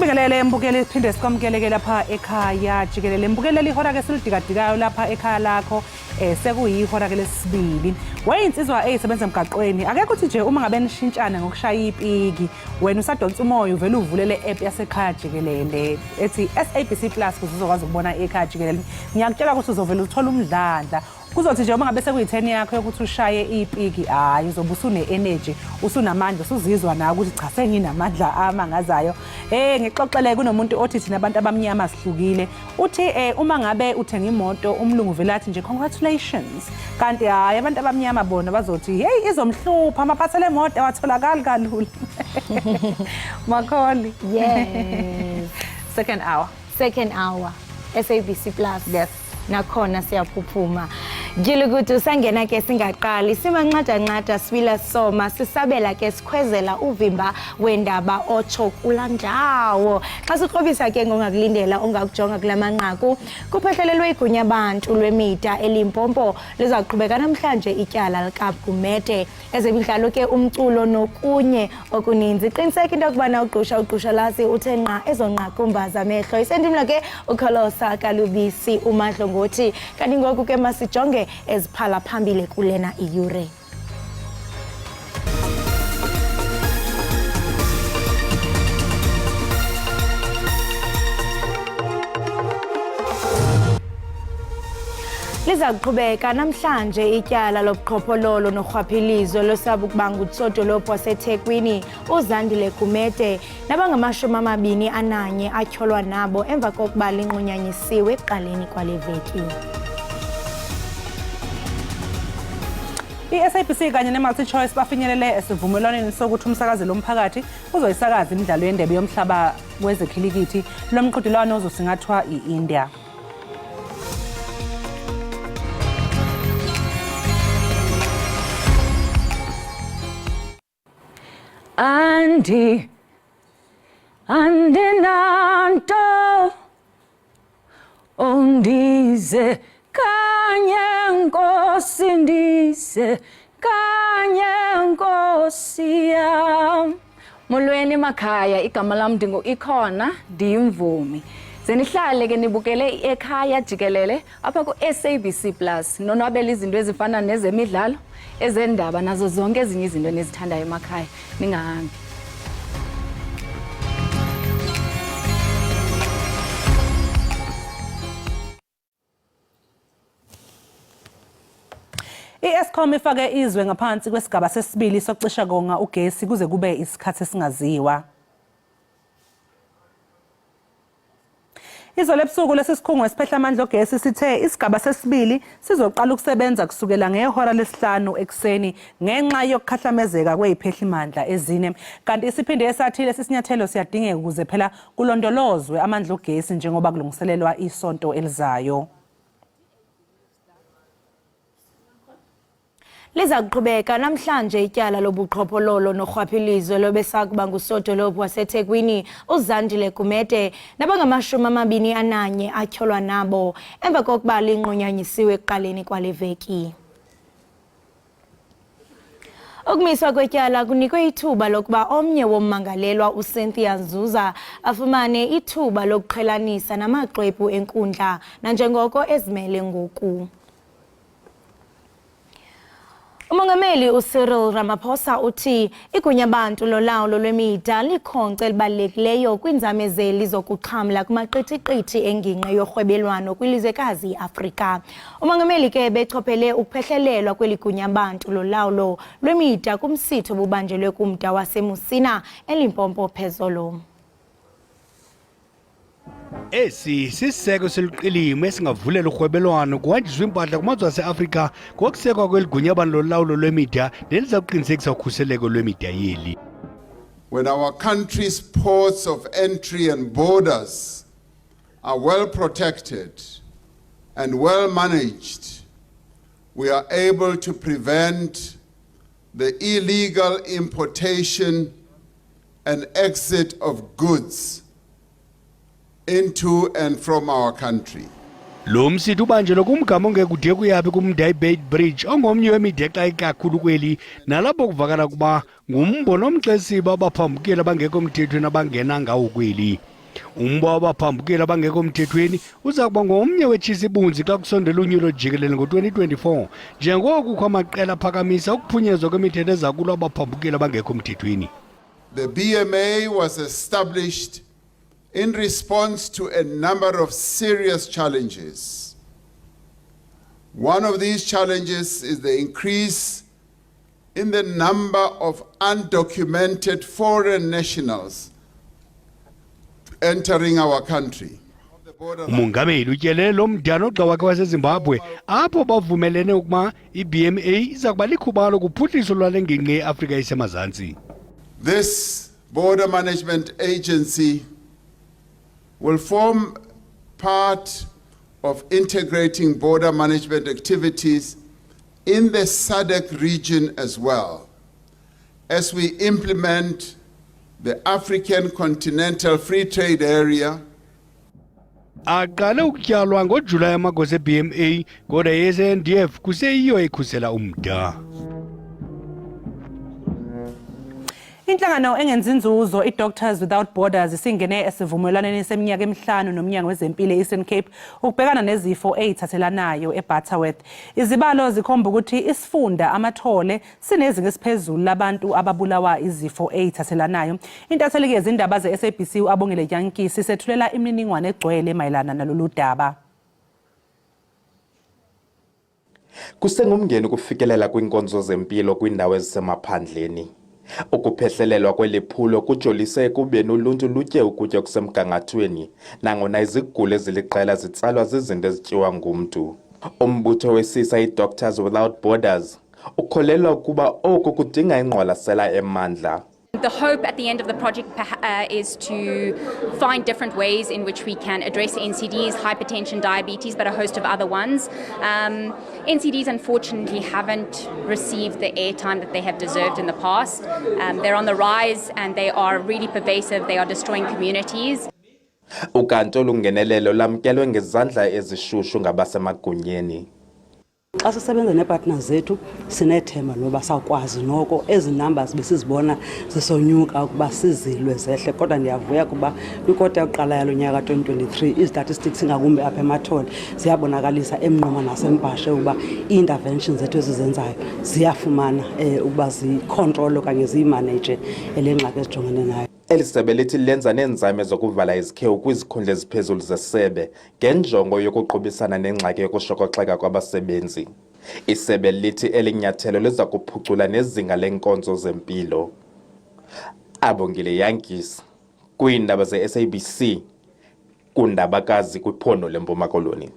Sibingelele mbukeli siphinde sikwamukele lapha ekhaya jikelele mbukele ihora ke silidikadikayo lapha ekhaya lakho sekuyihora ke lesibili wayinsizwa ezisebenza emgaqweni akekho uthi nje uma ngabe nishintshana ngokushaya ipiki wena usadonsa umoya uvela uvulele app yasekhaya jikelele ethi SABC Plus uzokwazi ukubona ekhaya jikelele ngiyakutshela ukuthi uzovela uthola umdlandla kuzothi nje uma ngabe sekuyi-10 yakho yokuthi ushaye ipiki hayi uzobe usune-energy usunamandla usuzizwa na ukuthi cha senginamandla amangazayo ngixoxele kunomuntu othi thina abantu abamnyama sihlukile uthi uma ngabe uthenga imoto umlungu vele athi nje congratulations kanti hayi abantu abamnyama bona bazothi hey izomhlupha amaphathele emoto awatholakali kalula Makholi yes second hour SABC Plus yes nakhona siyaphuphuma Gilugutu usangena ke singaqali simanqada sibila soma sisabela ke sikhwezela uvimba wendaba otsho kulandawo xa siqobisa ke ngongakulindela ongakujonga kulamanqaku kuphehlelelwe igunya abantu lwemida eLimpompo lizaqhubeka namhlanje ityala likaBhumete ezemidlalo ke umculo nokunye okuninzi qiniseka into kubana ugqusha lazi uthenqa ezonqakumbaza amehlo isendimla ke ukholosa kalubisi umadlo ngothi kanti ngoku ke masijonge eziphala phambili kulena iyure liza kuqhubeka namhlanje ityala lobuqhophololo norhwaphilizo losabukubanga utsodolophu waseThekwini uzandile Kumete nabangama-21 atyholwa nabo emva kokuba linqunyanyisiwe ekuqaleni kwale veki. I-SABC kanye ne-Multi-Choice bafinyelele esivumelwaneni sokuthi umsakazelo omphakathi uzoyisakaza imidlalo yendebe yomhlaba wezekhilikithi lomqhudelwano ozosingathwa i-India. Andinanto undize kanye nkosi ndize kanye nkosi yam. Molweni makhaya igama lam ndingu Ikhona ndiyimvumi. Zenihlale ke nibukele ekhaya jikelele apha ku SABC Plus nonwabela izinto ezifana nezemidlalo ezendaba nazo zonke ezinye izinto nezithandayo emakhaya ningahambi. I-Eskom ifake izwe ngaphansi kwesigaba sesibili sokucisha konga ugesi kuze kube isikhathi esingaziwa. Izolo ebusuku lesisikhungo esiphehla amandla ogesi sithe isigaba sesibili sizoqala ukusebenza kusukela ngehora lesihlanu ekseni ngenxa yokukhahlamezeka kweziphehla imandla ezine kanti isiphinde esathi lesinyathelo siyadingeka ukuze phela kulondolozwe amandla ogesi njengoba kulungiselelwa isonto elizayo. Liza kuqhubeka namhlanje ityala lobuqhophololo norhwaphilizo lobesakuba ngusodolophu waseThekwini uzandile Kumete nabangama-21 atyholwa nabo emva kokuba linqunyanyisiwe ekuqaleni kwale veki. Ukumiswa kwetyala kunikwe ithuba lokuba omnye wommangalelwa uCynthia Nzuza afumane ithuba lokuqhelanisa namaxwebhu enkundla nanjengoko ezimele ngoku. Umongameli uCyril Ramaphosa uthi igunya abantu lolawulo lwemida likhonkce elibalulekileyo kwinzamezeli zokuxhamla kumaqithiqithi engingqi yorhwebelwano kwilizwekazi iAfrika. Umongameli ke bechophele ukuphehlelelwa kweli gunya abantu lolawulo lwemida kumsitho obubanjelwe kumda waseMusina eLimpompo phezolo. Esi siseko seliqilimo esingavulela urhwebelwano kuhanjiswa impahla kumazwe ase-Afrika ngokusekwa kweligunya abantu lolawulo lwemida neliza kuqinisekisa ukhuseleko lwemida yeli. When our country's ports of entry and borders are well protected and well managed, we are able to prevent the illegal importation and exit of goods into and from our country. Lo msitho ubanjelwe kumgama ongekude kuyapi kumda Bay Bridge ongomnye wemida xa ikakhulu kweli nalapho kuvakala kuba ngumbono omxesiba abaphambukeli abangekho mthethweni abangena ngawo kweli. Umba wabaphambukeli abangekho mthethweni uza kuba ngomnye wetshizibunzi xa kusondela unyulo jikelele ngo-2024 njengoko kukho amaqela aphakamisa ukuphunyezwa kwemithetho ezakulwa abaphambukeli abangekho mthethweni. The BMA was established in response to a number of serious challenges. One of these challenges is the increase in the number of undocumented foreign nationals entering our country. Umongameli utyelele lo mdano ogxa wakhe waseZimbabwe apho bavumelene ukuba i-BMA iza kuba likhubalo kuphuhliso lwale ngingqi yeAfrika esemazantsi. This border management agency will form part of integrating border management activities in the SADC region as well, as we implement the African Continental Free Trade Area. Aqale ukutyalwa ngoJulayi amagosa e-BMA kodwa ye-SANDF kuseyiyo ekhusela umda. Inhlangano engenzi inzuzo iDoctors Without Borders isingene esivumelwaneni seminyaka emihlanu nomnyango wezempilo e-Eastern Cape ukubhekana nezifo ezithathelanayo eButterworth. Izibalo zikhomba ukuthi isifunda amathole sinezinga esiphezulu labantu ababulawa izifo ezithathelanayo. Intatheli yezindaba ze-SABC uAbongile Yankisi sethulela imininingwane egcwele mayelana nalolu daba. Kusengumngeni ukufikelela kwinkonzo zempilo kwindawo ezisemaphandleni. Ukuphehlelelwa kwelephulo kujolise ekubeni uluntu lutye ukutya okusemgangathweni nangona izigulo eziliqela zitsalwa zizinto ezityiwa ngumntu. Umbutho wesisa iDoctors Without Borders ukholelwa ukuba oku kudinga ingqwalasela emandla. The hope at the end of the project is to find different ways in which we can address NCDs, hypertension, diabetes, but a host of other ones. NCDs unfortunately haven't received the airtime that they have deserved in the past. They're on the rise and they are really pervasive. They are destroying communities. Ukanto lungenelelo lamkelwe ngezandla ezishushu ngabasemagunyeni. Xa sisebenza nepartners zethu sinethemba loba sakwazi noko ezi numbers besizibona zisonyuka ukuba sizilwe zehle kodwa ndiyavuya kuba kwikota yokuqala yalo nyaka 2023 i-statistics ngakumbi apha emathole ziyabonakalisa emnqoma nasempashe ukuba i-interventions zethu ezizenzayo ziyafumana ukuba zicontrol okanye ziyimanage elengxaki ezijongene nayo. Elisebe lithi lenza neenzame zokuvala izikhewu kwizikhundla eziphezulu zesebe ngenjongo yokuqubisana nengxaki yokushokoxeka kwabasebenzi. Isebe lithi elinyathelo liza kuphucula nezinga lenkonzo zempilo. Abongile Yankisi kwiindaba ze-SABC kundabakazi kwiphondo leMpuma Koloni.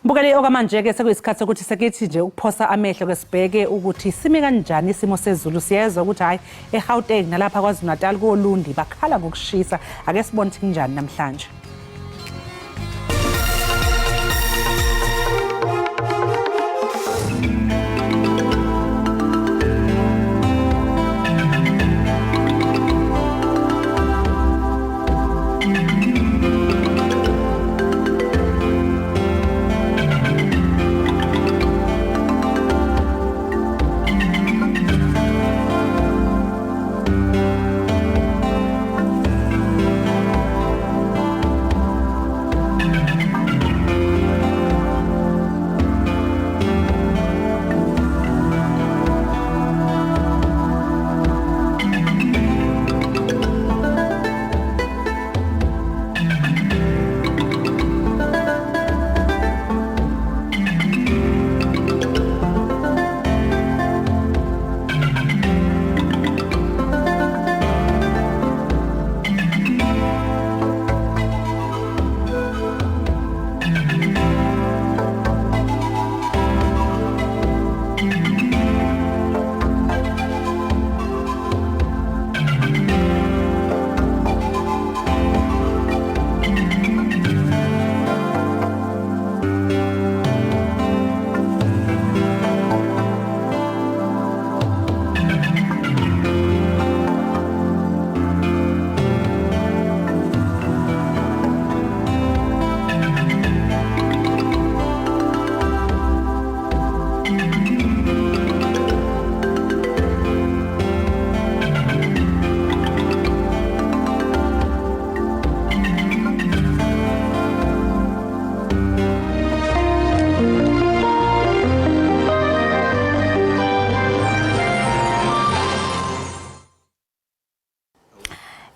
Mbukeli okamanje ke sekuyisikhathi sokuthi sekithi nje ukuphosa amehlo ke sibheke ukuthi sime kanjani isimo sezulu. Siyezwa ukuthi hayi eGauteng nalapha KwaZulu-Natal kuOlundi bakhala ngokushisa. Ake sibone ukuthi kunjani namhlanje.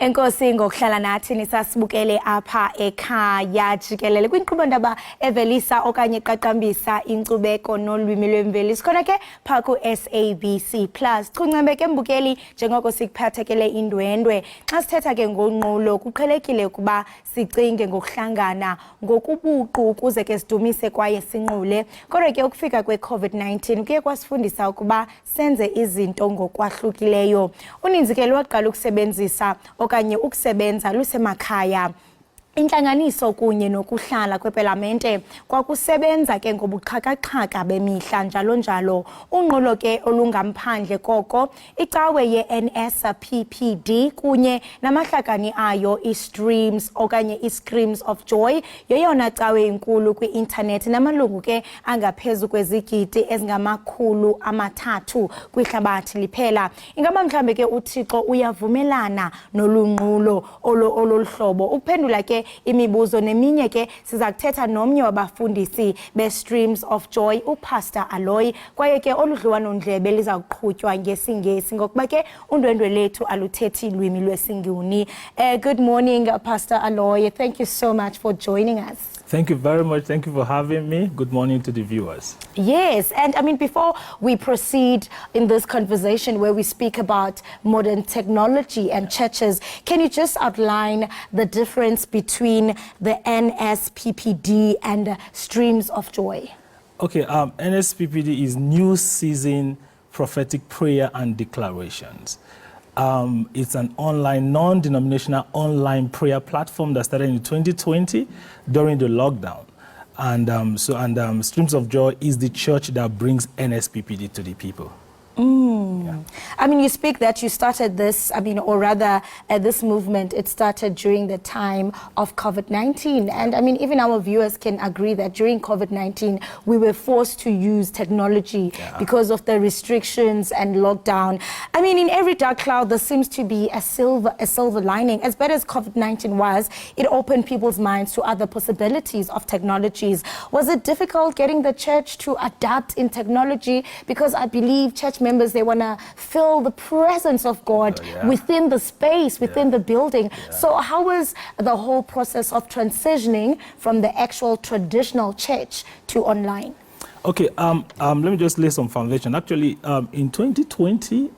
Enkosi ngokuhlala nathi nisasibukele apha ekhaya jikelele kwinkqubo ndaba evelisa okanye eqaqambisa inkcubeko nolwimi lwemveliso khona ke phaa ku-SABC Plus. Chuncembe ke mbukeli njengoko sikuphathekele indwendwe. Xa sithetha ke ngonqulo kuqhelekile ukuba sicinge ngokuhlangana ngokubuqu ukuze ke sidumise kwaye sinqule. Kodwa ke ukufika kwe-COVID-19 kuye kwasifundisa ukuba senze izinto ngokwahlukileyo. Uninzi ke lwaqala ukusebenzisa okanye ukusebenza lusemakhaya. Intlanganiso kunye nokuhlala kwepalamente kwakusebenza ke ngobuxhaka-xhaka bemihla njalo njalo. Unqulo ke olungamphandle koko icawe ye-NSPPD kunye namahlakani ayo i-streams okanye i-screams of joy yeyona cawe inkulu kwi-internet namalungu ke angaphezu kwezigidi ezingama-300 kwihlabathi liphela. Ingaba mhlambe ke uThixo uyavumelana nolunqulo ololuhlobo. Ukuphendula ke imibuzo neminye ke siza kuthetha nomnye wabafundisi be-Streams of Joy, uPastor Aloy, kwaye ke oludliwano ndlebe liza kuqhutywa ngesingesi ngokuba ke undwendwe lethu aluthethi lwimi lwesinguni. Good morning, Pastor Aloy. Thank you so much for joining us. Thank you very much. Thank you for having me. Good morning to the viewers. Yes, and I mean, before we proceed in this conversation where we speak about modern technology and churches, can you just outline the difference between the NSPPD and Streams of Joy? Okay, NSPPD is New Season Prophetic Prayer and Declarations. It's an online, non-denominational online prayer platform that started in 2020 during the lockdown. And Streams of Joy is the church that brings NSPPD to the people. Yeah. I mean, you speak that you started this, I mean, or rather, this movement, it started during the time of COVID-19. And I mean, even our viewers can agree that during COVID-19, we were forced to use technology because of the restrictions and lockdown. I mean, in every dark cloud, there seems to be a silver lining. As bad as COVID-19 was, it opened people's minds to other possibilities of technologies. Was it difficult getting the church to adapt in technology? Because I believe church members, they want to feel the presence of God within the space, within the building. So how was the whole process of transitioning from the actual traditional church to online? Okay, let me just lay some foundation. Actually, in 2020, you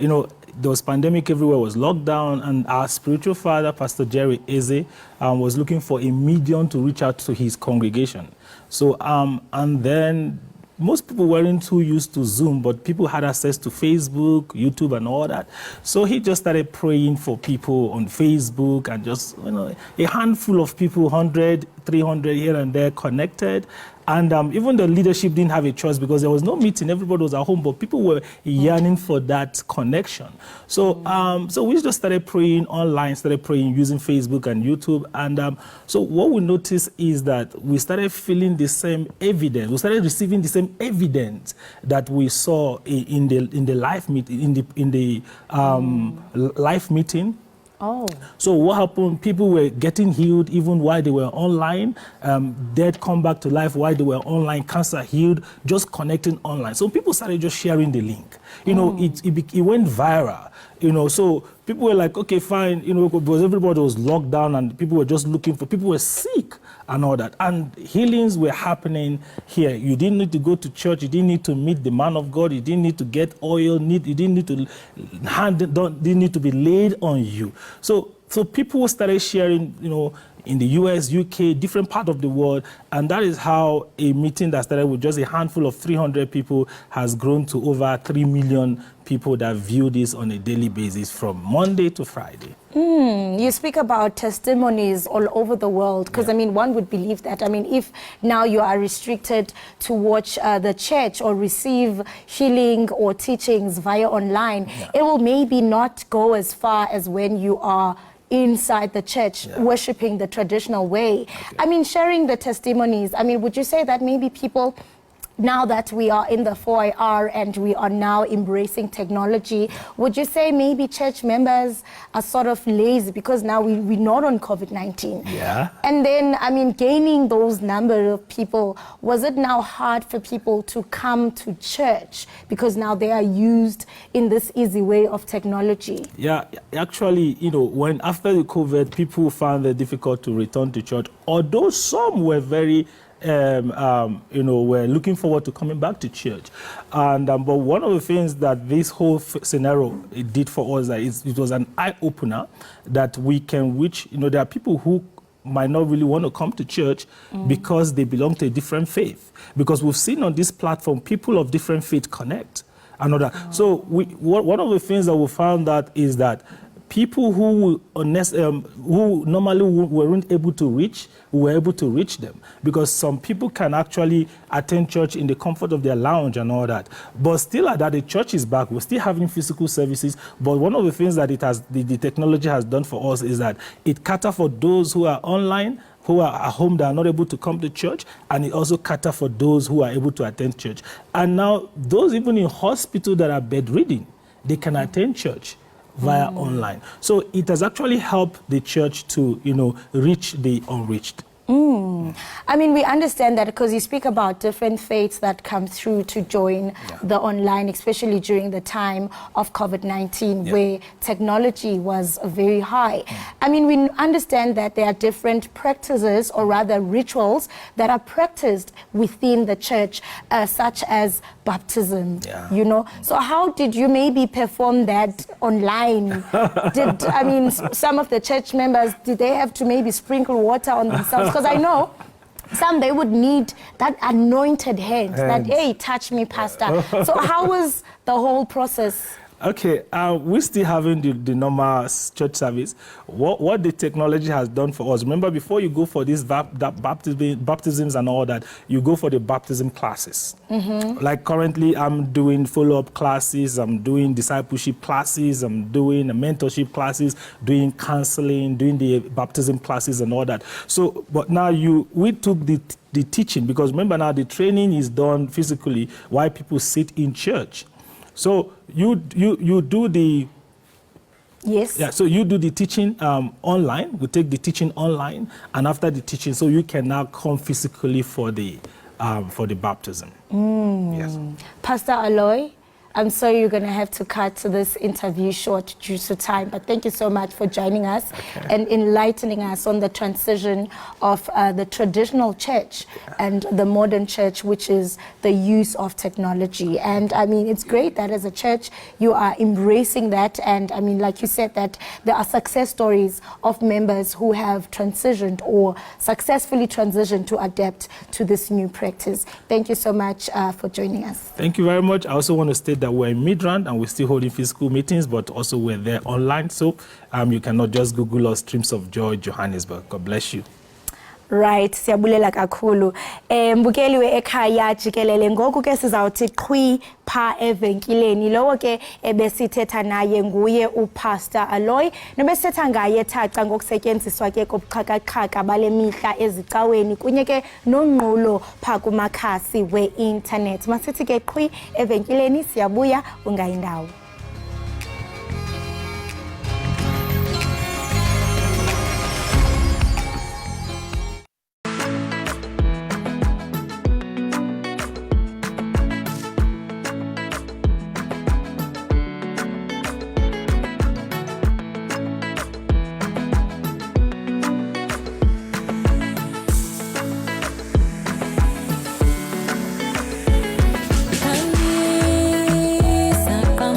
know, there was pandemic everywhere, was locked down, and our spiritual father, Pastor Jerry Eze, was looking for a medium to reach out to his congregation. So, and then most people weren't too used to Zoom, but people had access to Facebook, YouTube, and all that. So he just started praying for people on Facebook, and just, you know, a handful of people, 100, 300 here and there connected. And even the leadership didn't have a choice because there was no meeting. Everybody was at home, but people were yearning for that connection. So, so we just started praying online, started praying using Facebook and YouTube. And so what we noticed is that we started feeling the same evidence. We started receiving the same evidence that we saw in the live meeting, in the live meeting. Oh. So what happened, people were getting healed even while they were online, dead come back to life while they were online, cancer healed, just connecting online. So people started just sharing the link. You know, it went viral, you know, so people were like, okay, fine, you know, because everybody was locked down and people were just looking for, people were sick and all that. And healings were happening here. You didn't need to go to church. You didn't need to meet the man of God. You didn't need to get oil. You didn't need to didn't need to be laid on you. So people started sharing, you know, in the US, UK, different part of the world. And that is how a meeting that started with just a handful of 300 people has grown to over 3 million people that view this on a daily basis from Monday to Friday. You speak about testimonies all over the world, because I mean, one would believe that. I mean, if now you are restricted to watch the church or receive healing or teachings via online, it will maybe not go as far as when you are inside the church, worshiping the traditional way. I mean, sharing the testimonies, I mean, would you say that maybe people now that we are in the 4IR and we are now embracing technology, would you say maybe church members are sort of lazy because now we're not on COVID-19? Yeah. And then, I mean, gaining those number of people, was it now hard for people to come to church because now they are used in this easy way of technology? Yeah, actually, when after the COVID, people found it difficult to return to church, although some were very we're looking forward to coming back to church. And but one of the things that this whole scenario it did for us is it was an eye-opener that we can reach, there are people who might not really want to come to church because they belong to a different faith. Because we've seen on this platform, people of different faith connect. So one of the things that we found that is that people who normally weren't able to reach, we were able to reach them, because some people can actually attend church in the comfort of their lounge and all that. But still at that, the church is back. We're still having physical services. But one of the things that the technology has done for us is that it caters for those who are online, who are at home that are not able to come to church, and it also caters for those who are able to attend church. And now those even in hospital that are bedridden, they can attend church via online. So it has actually helped the church to, reach the unreached. I mean, we understand that because you speak about different faiths that come through to join the online, especially during the time of COVID-19, where technology was very high. I mean, we understand that there are different practices, or rather rituals, that are practiced within the church, such as baptism, So how did you maybe perform that online? Some of the church members, did they have to maybe sprinkle water on themselves? Because I know some, they would need that anointed hand, that, hey, touch me, pastor. So how was the whole process? Okay, we're still having the normal church service. What the technology has done for us, remember before you go for these baptisms and all that, you go for the baptism classes. Like currently I'm doing follow-up classes, I'm doing discipleship classes, I'm doing mentorship classes, doing counseling, doing the baptism classes and all that. So, but now we took the teaching, because remember now the training is done physically while people sit in church. So you do the so you do the teaching online. We take the teaching online, and after the teaching, so you can now come physically for the baptism. Yes. Pastor Aloy, I'm sorry you're going to have to cut this interview short due to time, but thank you so much for joining us and enlightening us on the transition of the traditional church and the modern church, which is the use of technology. And I mean, it's great that as a church you are embracing that. And I mean, like you said, that there are success stories of members who have transitioned or successfully transitioned to adapt to this new practice. Thank you so much for joining us. Thank you very much. I also want to state that we're in Midrand and we're still holding physical meetings, but also we're there online. So you cannot just Google us, Streams of Joy, Johannesburg. God bless you. Right, siyabulela kakhulu. Mbukeli we Ekhaya Jikelele, ngoku ke sizawuthi qhwi pha evenkileni. Lowo ke ebesithetha naye nguye uPastor Aloy. Nobesithetha ngaye thaca ngokusetyenziswa ke kobuxhakaxhaka bale mihla ezicaweni kunye ke nonqulo pha kumakhasi we-internet. Masithi ke qhwi evenkileni, siyabuya, ungayindawo. Come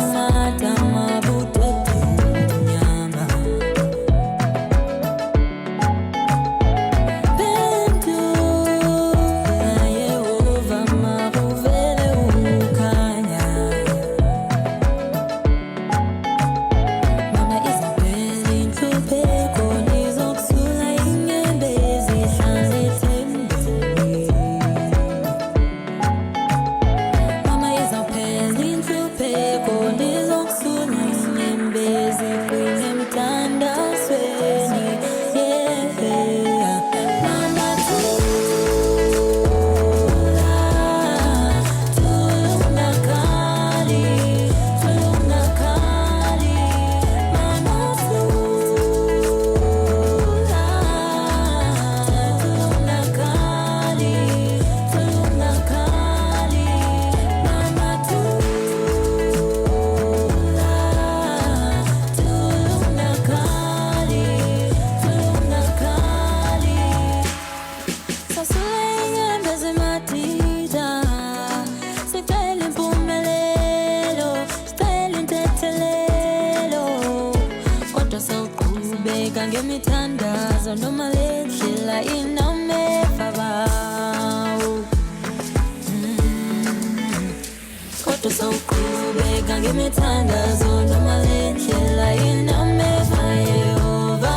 noma lendlela inameva bawo kodwa sawuqhubeka ngemithandazo noma lendlela inameva Yehova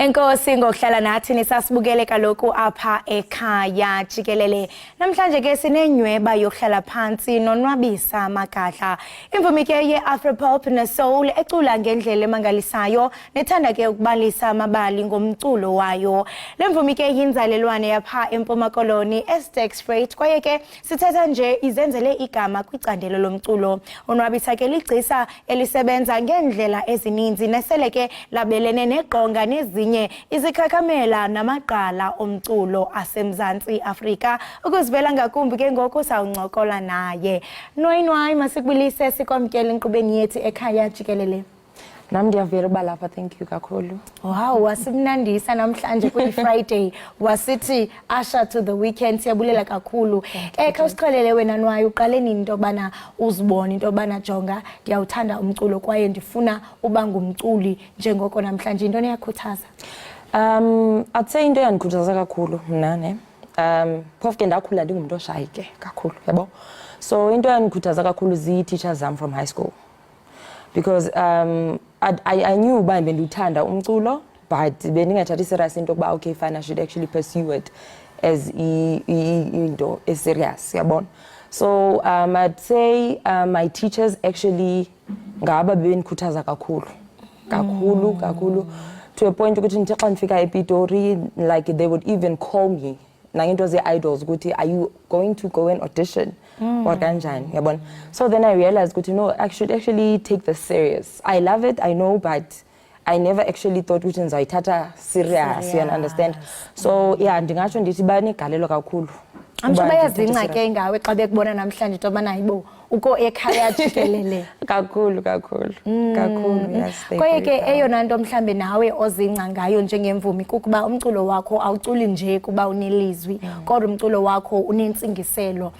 Enkosi ngokuhlala nathi nisasibukele kaloku apha ekhaya Jikelele. Namhlanje ke sinenyweba yokuhlala phansi nonwabisa amagahla. Imvumi ke ye-Afropop ne-soul ecula ngendlela emangalisayo nethanda ke ukubalisa amabali ngomculo wayo. Le mvumi ke yinzalelwane yapha eMpuma Koloni Estates Freight kwaye ke sithetha nje izenzele igama kwicandelo lomculo. Onwabisa ke ligcisa elisebenza ngendlela ezininzi nesele ke labelene neqonga nezinye izikhakamela namaqala omculo asemzantsi Afrika ukuzivela ngakumbi ke ngoku sawuncokola naye. Nwayinwayi masikubulise sikwamkela inkqubeni yethu ekhaya Jikelele. Nam ndiyavela uba lapha, thank you kakhulu. Wow, wasimnandisa namhlanje kwi-Friday wasithi usher to the weekend. Siyabulela kakhulu. Khawusixelele wena Nwayi uqale nini into yobana uzibone into yobana jonga ndiyawuthanda umculo kwaye ndifuna uba ngumculi njengoko namhlanje into eyakhuthaza? I'd say into eyandikhuthaza kakhulu mna ne. Phofu ke ndakhula ndingumuntu oshayi ke kakhulu, yabo. So into eyandikhuthaza kakhulu zii-teachers zam from high school. Because I knew uba bendiwuthanda umculo, but bendingathathi serious into yokuba okay fine, I should actually pursue it as into serious, yabona. So I'd say my teachers actually ngaba bendikhuthaza kakhulu to a point ukuthi nje xa ndifika ePitori, like they would even call me nangento ze-idols ukuthi are you going to go and audition or kanjani, yabona. So then I realized ukuthi no, I should actually take this serious. I love it, I know, but I never actually thought ukuthi ndizayithatha serious, you understand. So yeah, ndingatsho ndithi banegalelo kakhulu. Amsho bayazingca ke ngawe xa bekubona namhlanje into yobana hayibo uko ekhaya Jikelele. Kakhulu, yes. Kwaye ke eyona nto mhlambe nawe ozingca ngayo njengemvumi kukuba umculo wakho awuculi nje kuba unelizwi, kodwa umculo wakho unentsingiselo.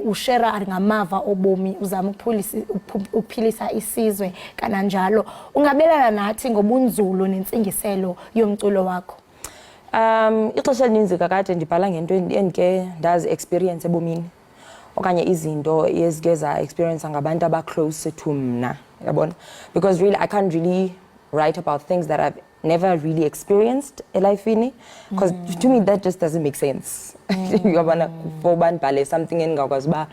Ushare ngamava obomi, uzama ukuphilisa isizwe kananjalo. Ungabelana nathi ngobunzulu nentsingiselo yomculo wakho? Ixesha elininzi kakade ndibhala ngento endike ndazi experience ebomini okanye izinto ezike za experience ngabantu aba close to mna, yabona. Because really I can't really write about things that I've never really experienced elifini, because to me that just doesn't make sense. Yabona, for bandibhale something endingakwazi uba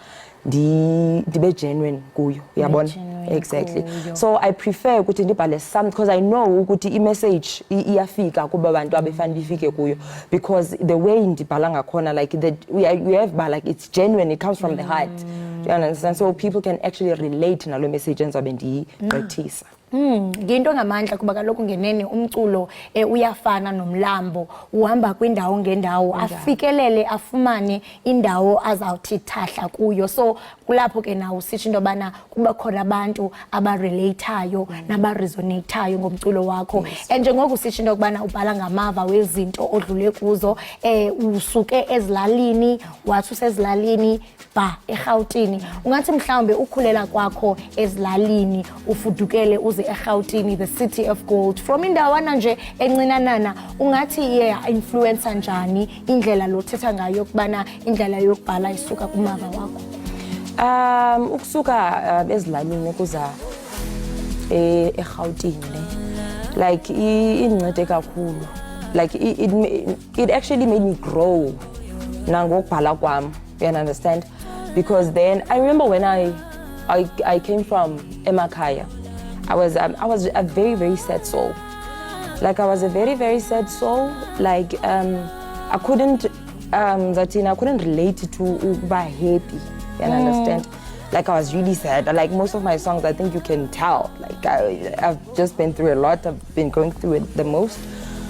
ndibe genuine kuyo, yabona. Exactly. So I prefer ukuthi ndibhale some, because I know ukuthi i-message iyafika kuba bantu abefana bifike kuyo, because the way ndibhala ngakhona, like we have like it's genuine, it comes from the heart. Do you understand? So people can actually relate nalo message enzabe ndiyigqithisa. Ngento ngamandla kuba kaloku ngenene umculo uyafana nomlambo, uhamba kwindawo ngendawo afikelele afumane indawo azawuthi thahla kuyo. So kulapho ke nawo sitsho into yobana kuba khona abantu abarelateayo nabaresonatayo ngomculo wakho. And njengoku sitsho into yokubana ubhala ngamava wezinto odlule kuzo, usuke ezilalini wathi usezilalini ba eRhawutini, ungathi mhlawumbe ukhulela kwakho ezilalini ufudukele uze eRhawutini, the city of gold, from indawana nje encinanana, ungathi influencer njani indlela lothetha ngayo kubana indlela yokubhala isuka kumava wakho? Ukusuka ezilalini kuza eRhawutini, like incede kakhulu, like it actually made me grow nangokubhala kwam, you understand? Because then I remember when I came from Ekhaya, I was a very, very sad soul. Like I was a very, very sad soul. Like I couldn't relate to be happy. You understand? Like I was really sad. Like most of my songs, I think you can tell. Like I've just been through a lot. I've been going through it the most.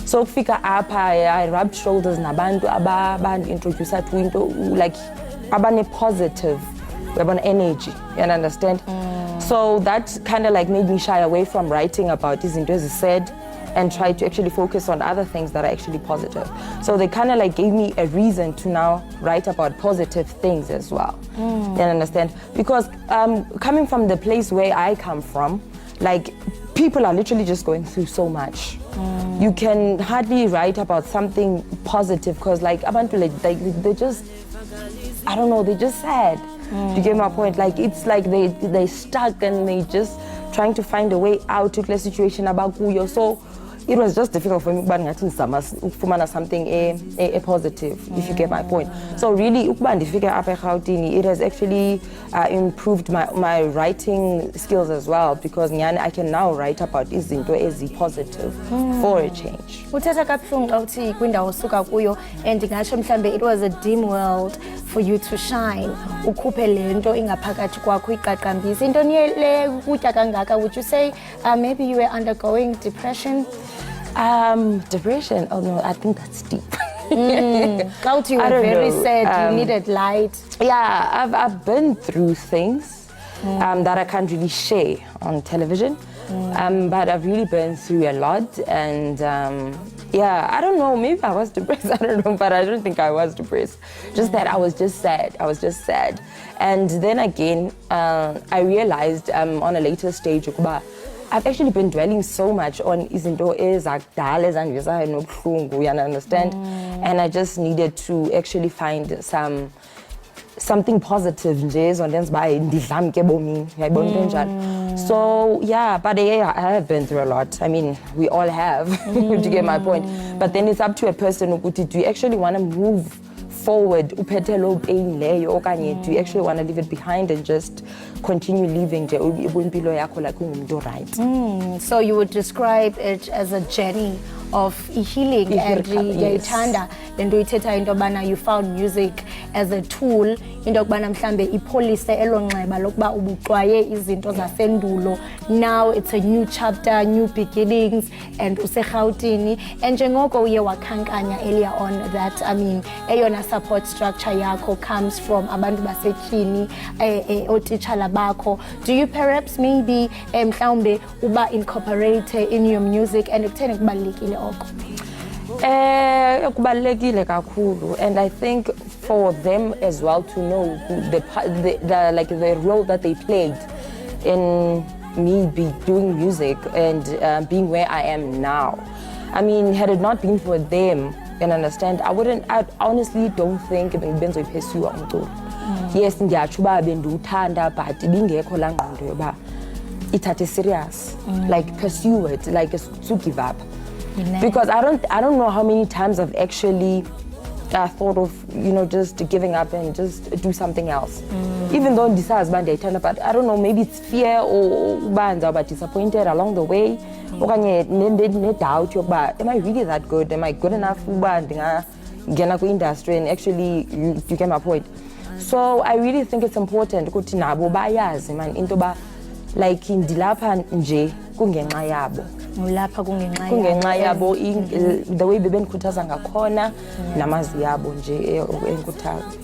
So fika up, I rubbed shoulders nabantu aband introduce to into like abane positive, abane energy. You understand? So that kind of like made me shy away from writing about these izinto said and try to actually focus on other things that are actually positive. So they kind of like gave me a reason to now write about positive things as well. You understand? Because coming from the place where I come from, like people are literally just going through so much. You can hardly write about something positive because like abantu like they just, I don't know, they're just sad. Do you get my point? Like it's like they stuck and they just trying to find a way out to the situation about kuyo. So it was just difficult for me, but ukufumana something a positive, if you get my point. So really, it has actually improved my writing skills as well, because I can now write about izinto ezi positive for a change. Uthetha kabuhlungu xa uthi kwindawo osuka kuyo, and ndingatsho mhlambe it was a dim world for you to shine. Ukhuphe lento ingaphakathi kwakho iqaqambise. Into le kutya kangaka, would you say maybe you were undergoing depression? Depression? Oh no, I think that's deep. Out you were very sad, you needed light. Yeah, I've been through things that I can't really share on television. But I've really been through a lot, and yeah, I don't know, maybe I was depressed, I don't know, but I don't think I was depressed. Just that I was just sad. And then again, I realized on a later stage, I've actually been dwelling so much on izinto ezakudala ezandivisayo nobuhlungu, you understand? And I just needed to actually find something positive nje ezondenza uba ndidlamke ebomini, uyayibona into enjalo. So yeah, but yeah, I have been through a lot. I mean, we all have, to get my point. But then it's up to a person ukuthi, do you actually want to move forward uphethe lo pain leyo, okanye do you actually want to leave it behind and just continue living nje impilo yakho like ungumuntu right? So you would describe it as a journey of healing, and ngiyayithanda lento ithetha into yobana you found music as a tool, into yokubana mhlambe ipholise elonxeba lokuba ubuxwaye izinto zasendulo. Now it's a new chapter, new beginnings, and useRhawutini. And njengoko uye wakhankanya earlier on that, I mean, eyona support structure yakho comes from abantu basetyhini, otitshala bakho. Do you perhaps maybe mhlawumbe uba incorporate in your music, and ekutheni kubalulekile oko? Kubalulekile kakhulu, and I think for them as well to know the role that they played in me doing music and being where I am now. I mean, had it not been for them, and understand, I honestly don't think bengizoyiphesua umculo. Yes, ndiyatsho uba bendiwuthanda, but ibingekho laa ngqondo yoba ithathe serious, like pursue it, like to give up. Because I don't know how many times I've actually thought of, just giving up and just do something else. Even though ndisazi uba ndiyayithanda, but I don't know, maybe it's fear or uba ndizawuba disappointed along the way, okanye ne-doubt yokuba, am I really that good? Am I good enough uba ndingangena kwi-industry and actually, you get my point? So I really think it's important ukuthi nabo bayazi man into ba like ndilapha nje kungenxa yabo. Ulapha kungenxa Kungenxa yabo the way bebendikhuthaza ngakhona namazwi yabo nje enkuthazo.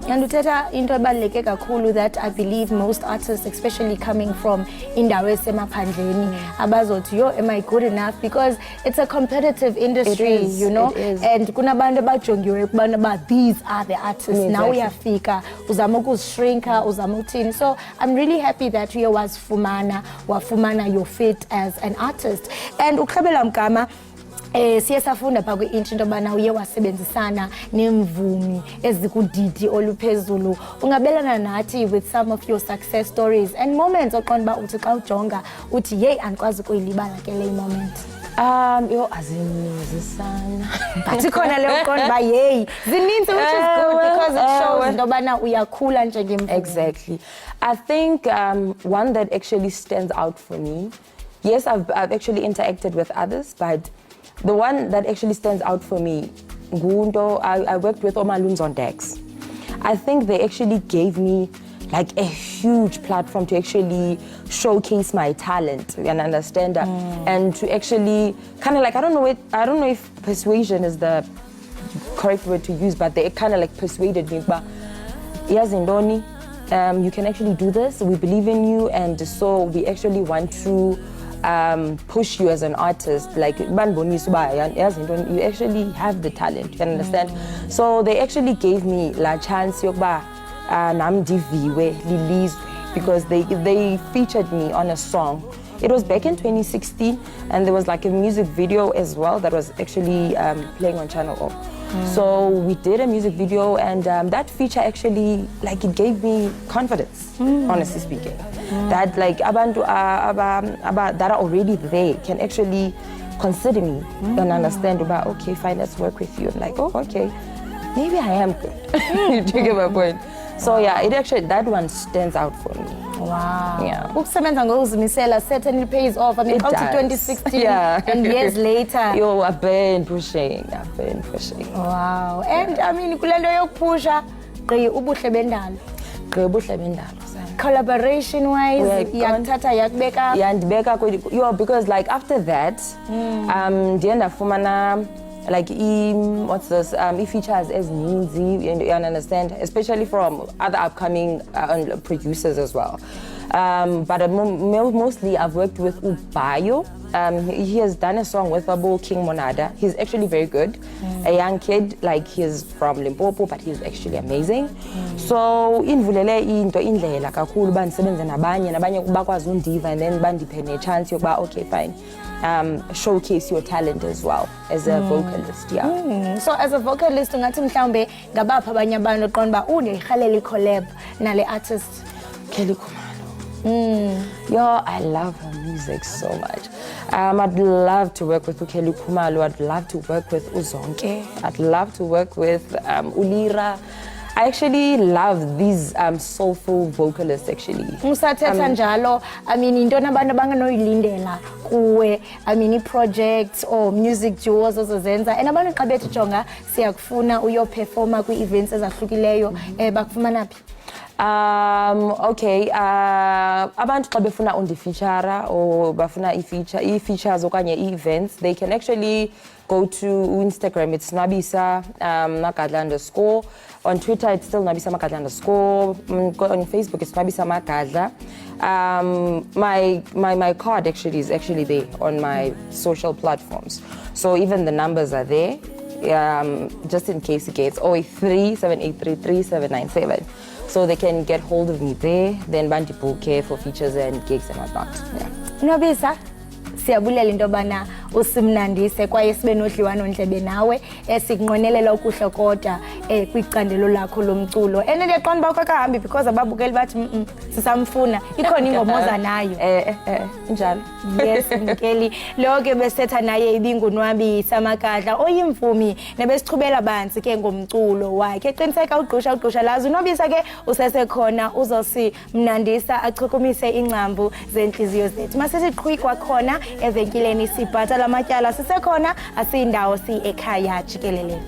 And uthetha into ebaluleke kakhulu that I believe most artists, especially coming from indawo esemaphandleni, abazothi, yo, am I good enough? Because it's a competitive industry, It is, you know, it is. and kunabantu abajongiwe ukubana ba these are the artists. Exactly. Now uyafika, uzama ukuzishrinka, uzama uthini. So I'm really happy that uye wafumana your fit as an artist. And uKhabela Mgama, siye safunda pha kwi-intshi into yobana uye wasebenzisana nemvumi ezikudidi oluphezulu. Ungabelana nathi with some of your success stories and moments oqonda uba uthi xa ujonga uthi yeyi andikwazi ukuyilibala ke le moment. Yo, azininzi sana. But ikhona le uqonda uba yeyi zininzi, which is good because it shows into yobana uyakhula njengemvumi. Exactly. I think one that actually stands out for me, yes, I've actually interacted with others, but the one that actually stands out for me, Gundo, I worked with Omaluns on decks. I think they actually gave me like a huge platform to actually showcase my talent and understand that, and to actually kind of like, I don't know if persuasion is the correct word to use, but they kind of like persuaded me. But yes, Indoni, you can actually do this. We believe in you, and so we actually want to push you as an artist. Like you actually have the talent. You can understand. So they actually gave me la chance because they featured me on a song. It was back in 2016, and there was like a music video as well that was actually playing on Channel O. So we did a music video, and that feature actually, like, it gave me confidence, honestly speaking. That like abantu that are already there can actually consider me and understand about, okay, fine, let's work with you. I'm like, oh, okay, maybe I am good. Do you get my point? So yeah, it actually, that one stands out for me. Wow. Yeah. Ukusebenza ngokuzimisela certainly pays off. I mean, It out to does. 2016 Yeah. and years later. Yo, I've been pushing. Wow. And I mean, kulento yokupusha, gqi ubuhle bendalo. Ubuhle bendalo. Collaboration wise, yakuthatha yakubeka. Yandibeka yo, because like after that, ndiye ndafumana like what's this? Features as ezinye, and you understand, especially from other upcoming producers as well. But mostly I've worked with Ubayo. He has done a song with Babu King Monada. He's actually very good. A young kid, like he's from Limpopo, but he's actually amazing. So invulele into indlela kakhulu bandisebenze nabanye bakwazi undiva, and then bandiphe ne chance yokuba okay fine. Showcase your talent as well as a vocalist, yeah. So as a vocalist, ungathi mhlawumbe ngabapha abanye abantu oqonda uba unirhalela i-collab nale artist. Kelly Khumalo. Yo, I love her music so much. I'd love to work with Kelly Khumalo. I'd love to work with Uzonke. I'd love to work with Ulira. I actually love these soulful vocalists actually. Usathetha njalo, I mean, intona abantu abanganoyilindela kuwe, I mean, projects or music duos ozozenza, and abantu xa bethi jonga siyakufuna uyoperforma kwi-events ezahlukileyo, bakufumana phi? Okay, abantu xa befuna undifeature or bafuna i-features okanye i-events, they can actually go to Instagram. It's Nabisa Magadla_. On Twitter, it's still Nabisa Magadla_. On Facebook, it's Nabisa Magadla. My card actually is actually there on my social platforms. So even the numbers are there, just in case it gets 083 7833 797. So they can get hold of me there, then Banti Bouquet for features and gigs and whatnot. Yeah. Nabisa, siyabulela into yobana usimnandise kwaye sibe nodliwano-ndlebe nawe sikunqwenelela ukuhle kodwa kwicandelo lakho lomculo. And ndiyaqonda uba kwakahambi because ababukeli bathi sisamfuna ikhona ingoma oza nayo. Njalo. Yes, Mkeli. Lo ke besetha naye ibingunwabisa Magadla oyimvumi nebesichubela banzi ke ngomculo wakhe. Eqiniseka ugqusha lazi unwabisa ke usesekhona uzosimnandisa achukumise ingcambu zenhliziyo zethu. Masisiqhwi kwakhona evenkileni sibhatala amatyala sisekhona asiyindawo Ekhaya Jikelele.